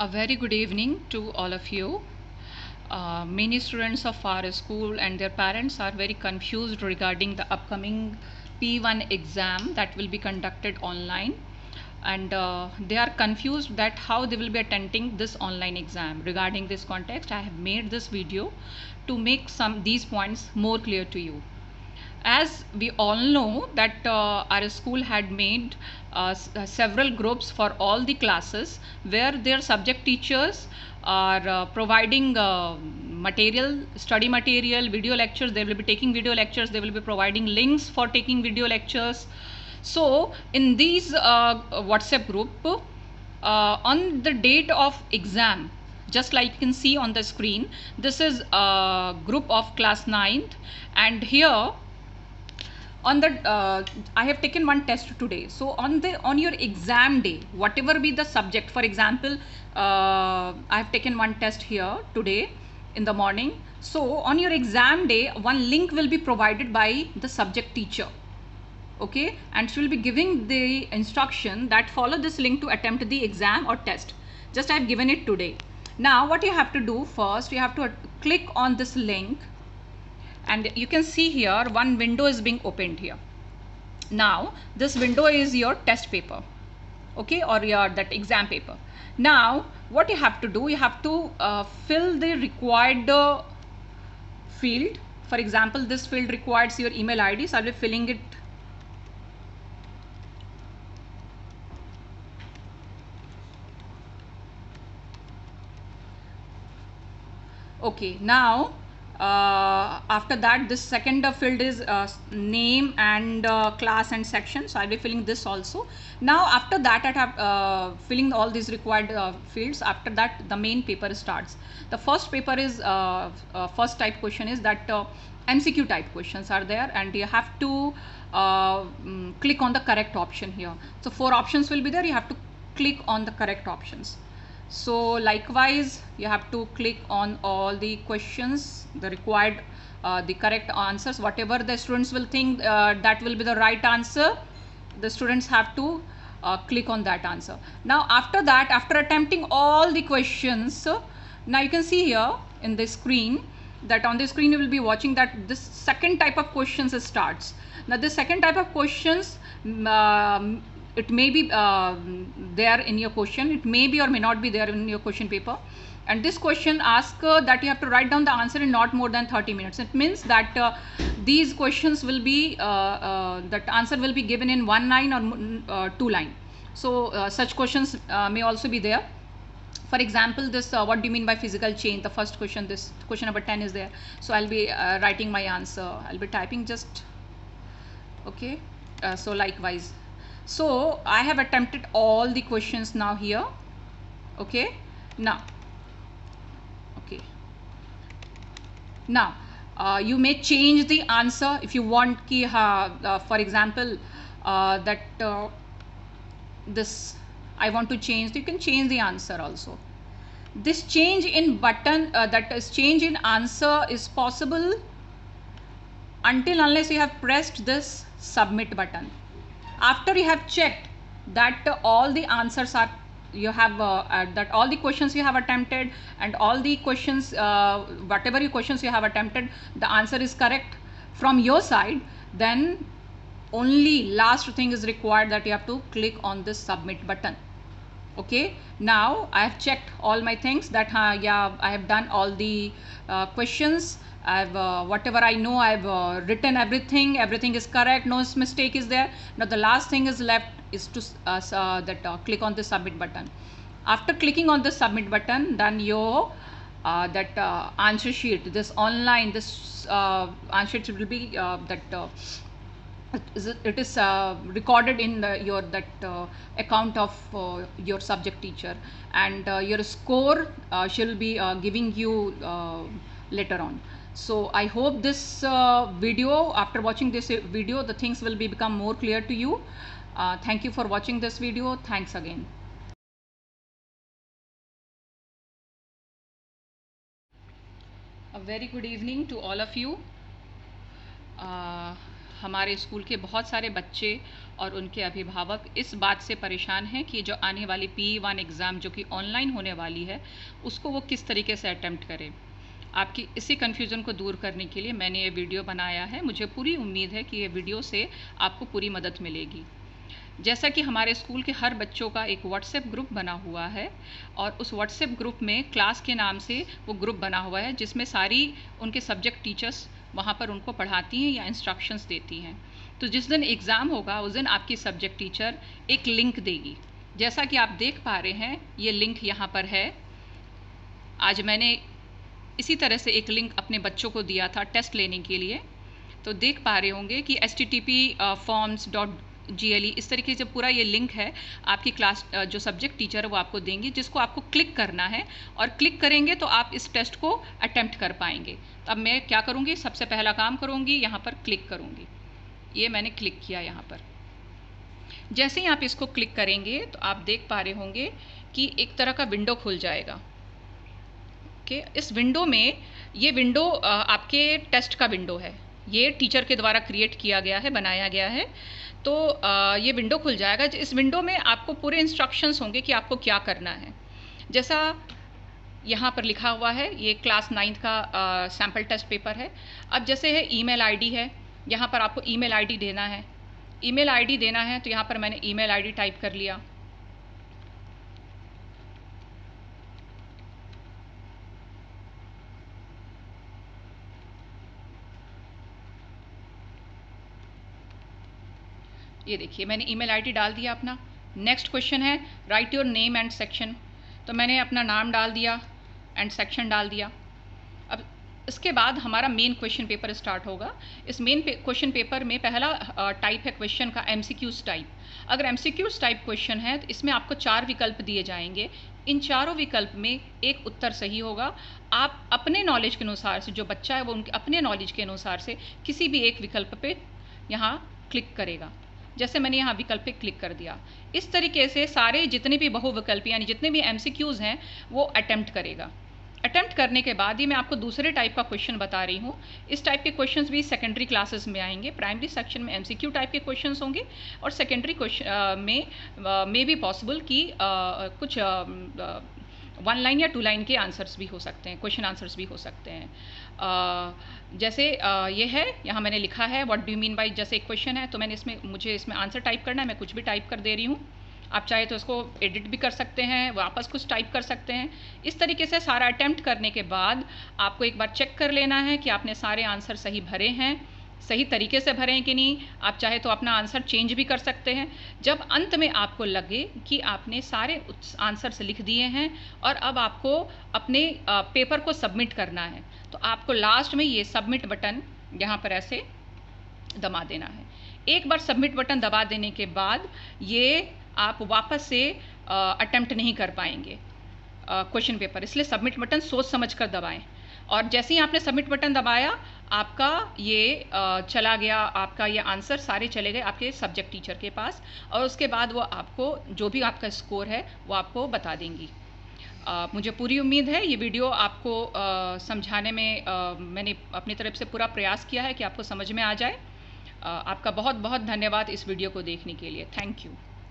A very good evening to all of you. Many students of our school and their parents are very confused regarding the upcoming P1 exam that will be conducted online, and they are confused that how they will be attending this online exam. Regarding this context, I have made this video to make some these points more clear to you. As we all know that our school had made several groups for all the classes where their subject teachers are providing material, study material, video lectures. They will be taking video lectures. They will be providing links for taking video lectures. So in these WhatsApp group, on the date of exam, just like you can see on the screen, this is a group of class 9th, and here on the I have taken one test today. So on your exam day, whatever be the subject, for example, I have taken one test here today in the morning. So on your exam day, one link will be provided by the subject teacher, okay, and she will be giving the instruction that follow this link to attempt the exam or test. Just I have given it today. Now what you have to do, first you have to click on this link, and you can see here one window is being opened here. Now this window is your test paper, okay, or your that exam paper. Now what you have to do, you have to fill the required field. For example, this field requires your email ID, so I'll be filling it. Okay, now after that, this second field is name and class and section, so I'll be filling this also. Now after that, I have filling all these required fields. After that, the main paper starts. The first paper is first type question is that MCQ type questions are there, and you have to click on the correct option here. So 4 options will be there, you have to click on the correct options. So likewise, you have to click on all the questions, the required, the correct answers, whatever the students will think that will be the right answer, the students have to click on that answer. Now after that, after attempting all the questions, now you can see here in the screen, that on the screen you will be watching that this second type of questions starts. Now this second type of questions, it may be there in your question, it may be or may not be there in your question paper, and this question asks that you have to write down the answer in not more than 30 minutes. It means that these questions will be that answer will be given in 1 line or 2 line. So such questions may also be there. For example, this what do you mean by physical change, the first question, this question number 10 is there. So I'll be writing my answer, I'll be typing just, okay. So likewise, so I have attempted all the questions now here, okay. Now, okay, now you may change the answer if you want ki, for example, that this I want to change, you can change the answer also. This change in button, that is change in answer, is possible until unless you have pressed this submit button. After you have checked that all the answers are, you have that all the questions you have attempted and all the questions, whatever your questions you have attempted, the answer is correct from your side, then only last thing is required, that you have to click on this submit button. Okay, now I have checked all my things, that yeah, I have done all the questions, I've whatever I know, I've written everything, everything is correct, no mistake is there. Now the last thing is left is to click on the submit button. After clicking on the submit button, then your that answer sheet, this online, this answer sheet will be it is recorded in your that account of your subject teacher, and your score she'll be giving you later on. So I hope this video, after watching this video, the things will be become more clear to you. Thank you for watching this video. Thanks again. A very good evening to all of you. हमारे school के बहुत सारे बच्चे और उनके अभिभावक इस बात से परेशान हैं कि जो आने वाली P1 एग्ज़ाम जो कि ऑनलाइन होने वाली है उसको वो किस तरीके से अटेम्प्ट करें। आपकी इसी कन्फ्यूज़न को दूर करने के लिए मैंने ये वीडियो बनाया है। मुझे पूरी उम्मीद है कि ये वीडियो से आपको पूरी मदद मिलेगी। जैसा कि हमारे स्कूल के हर बच्चों का एक व्हाट्सएप ग्रुप बना हुआ है और उस व्हाट्सएप ग्रुप में क्लास के नाम से वो ग्रुप बना हुआ है जिसमें सारी उनके सब्जेक्ट टीचर्स वहाँ पर उनको पढ़ाती हैं या इंस्ट्रक्शंस देती हैं। तो जिस दिन एग्ज़ाम होगा उस दिन आपकी सब्जेक्ट टीचर एक लिंक देगी। जैसा कि आप देख पा रहे हैं ये लिंक यहाँ पर है। आज मैंने इसी तरह से एक लिंक अपने बच्चों को दिया था टेस्ट लेने के लिए। तो देख पा रहे होंगे कि http://forms.gle इस तरीके से पूरा ये लिंक है। आपकी क्लास जो सब्जेक्ट टीचर है वो आपको देंगी, जिसको आपको क्लिक करना है और क्लिक करेंगे तो आप इस टेस्ट को अटेम्प्ट कर पाएंगे। तो अब मैं क्या करूँगी, सबसे पहला काम करूँगी, यहाँ पर क्लिक करूँगी। ये मैंने क्लिक किया यहाँ पर। जैसे ही आप इसको क्लिक करेंगे तो आप देख पा रहे होंगे कि एक तरह का विंडो खुल जाएगा। इस विंडो में ये विंडो आपके टेस्ट का विंडो है। ये टीचर के द्वारा क्रिएट किया गया है, बनाया गया है। तो ये विंडो खुल जाएगा। इस विंडो में आपको पूरे इंस्ट्रक्शंस होंगे कि आपको क्या करना है। जैसा यहाँ पर लिखा हुआ है, ये क्लास 9th का सैम्पल टेस्ट पेपर है। अब जैसे है ईमेल आईडी है, यहाँ पर आपको ईमेल आईडी देना है। ईमेल आईडी देना है तो यहाँ पर मैंने ईमेल आईडी टाइप कर लिया। ये देखिए मैंने ईमेल आईडी डाल दिया अपना। नेक्स्ट क्वेश्चन है right your name and section. तो मैंने अपना नाम डाल दिया एंड सेक्शन डाल दिया। अब इसके बाद हमारा मेन क्वेश्चन पेपर स्टार्ट होगा। इस मेन क्वेश्चन पेपर में पहला टाइप है क्वेश्चन का MCQs टाइप। अगर MCQs टाइप क्वेश्चन है तो इसमें आपको 4 विकल्प दिए जाएंगे। इन चारों विकल्प में एक उत्तर सही होगा। आप अपने नॉलेज के अनुसार से, जो बच्चा है वो उनके अपने नॉलेज के अनुसार से किसी भी एक विकल्प पे यहाँ क्लिक करेगा। जैसे मैंने यहाँ विकल्प पे क्लिक कर दिया। इस तरीके से सारे जितने भी बहुविकल्प यानी जितने भी MCQs हैं वो अटेम्प्ट करेगा। अटेम्प्ट करने के बाद ही मैं आपको दूसरे टाइप का क्वेश्चन बता रही हूँ। इस टाइप के क्वेश्चंस भी सेकेंडरी क्लासेस में आएंगे। प्राइमरी सेक्शन में MCQ टाइप के क्वेश्चंस होंगे और सेकेंडरी में भी पॉसिबल कि कुछ 1 लाइन या 2 लाइन के आंसर्स भी हो सकते हैं, क्वेश्चन आंसर्स भी हो सकते हैं। जैसे ये है, यहाँ मैंने लिखा है what do you mean by, जैसे एक क्वेश्चन है तो मुझे इसमें आंसर टाइप करना है। मैं कुछ भी टाइप कर दे रही हूँ। आप चाहे तो इसको एडिट भी कर सकते हैं, वापस कुछ टाइप कर सकते हैं। इस तरीके से सारा अटेम्प्ट करने के बाद आपको एक बार चेक कर लेना है कि आपने सारे आंसर सही भरे हैं, सही तरीके से भरे हैं कि नहीं। आप चाहे तो अपना आंसर चेंज भी कर सकते हैं। जब अंत में आपको लगे कि आपने सारे आंसर्स लिख दिए हैं और अब आपको अपने पेपर को सबमिट करना है, तो आपको लास्ट में ये सबमिट बटन यहाँ पर ऐसे दबा देना है। एक बार सबमिट बटन दबा देने के बाद ये आप वापस से अटेम्प्ट नहीं कर पाएंगे क्वेश्चन पेपर, इसलिए सबमिट बटन सोच समझ कर दबाएं। और जैसे ही आपने सबमिट बटन दबाया आपका ये चला गया, आपका ये आंसर सारे चले गए आपके सब्जेक्ट टीचर के पास और उसके बाद वो आपको जो भी आपका स्कोर है वो आपको बता देंगी। मुझे पूरी उम्मीद है ये वीडियो आपको समझाने में मैंने अपनी तरफ से पूरा प्रयास किया है कि आपको समझ में आ जाए। आपका बहुत बहुत धन्यवाद इस वीडियो को देखने के लिए। Thank you.